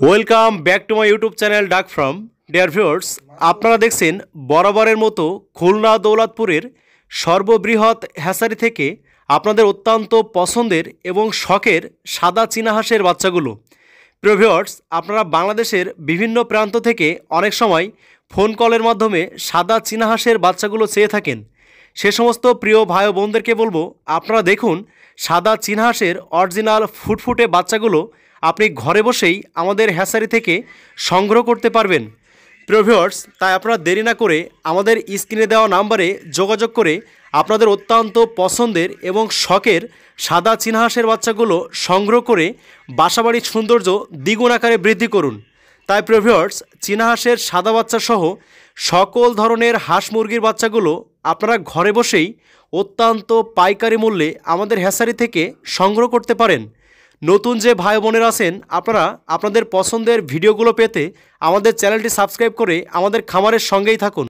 Welcome back to my YouTube channel ডাক from dear viewers. আপনারা দেখছেন বরাবরের মতো খুলনা দৌলতপুরের সর্ববৃহৎ হ্যাচারি থেকে আপনাদের অত্যন্ত পছন্দের এবং শখের সাদা চীনা হাঁসের বাচ্চাগুলো। প্রিয় ভিউয়ার্স, আপনারা বাংলাদেশের বিভিন্ন প্রান্ত থেকে অনেক সময় ফোন কলের মাধ্যমে সাদা চীনা হাঁসের বাচ্চাগুলো চেয়ে থাকেন। সে সমস্ত প্রিয় ভাই ও বোনদেরকে বলবো, আপনারা দেখুন সাদা চীনা হাঁসের অরিজিনাল ফুটফুটে বাচ্চাগুলো আপনি ঘরে বসেই আমাদের হ্যাচারি থেকে সংগ্রহ করতে পারবেন। প্রিয় ভিউয়ার্স, তাই আপনারা দেরি না করে আমাদের স্ক্রিনে দেওয়া নাম্বারে যোগাযোগ করে আপনাদের অত্যন্ত পছন্দের এবং শখের সাদা চীনা হাঁসের বাচ্চাগুলো সংগ্রহ করে বাসাবাড়ির সৌন্দর্য দ্বিগুণ আকারে বৃদ্ধি করুন। তাই প্রিয় ভিউয়ার্স, চীনা হাঁসের সাদা বাচ্চা সহ সকল ধরনের হাঁস মুরগির বাচ্চাগুলো আপনারা ঘরে বসেই অত্যন্ত পাইকারি মূল্যে আমাদের হ্যাচারি থেকে সংগ্রহ করতে পারেন। নতুন যে ভাই বোনেরা আছেন, আপনারা আপনাদের পছন্দের ভিডিওগুলো পেতে আমাদের চ্যানেলটি সাবস্ক্রাইব করে আমাদের খামারের সঙ্গেই থাকুন।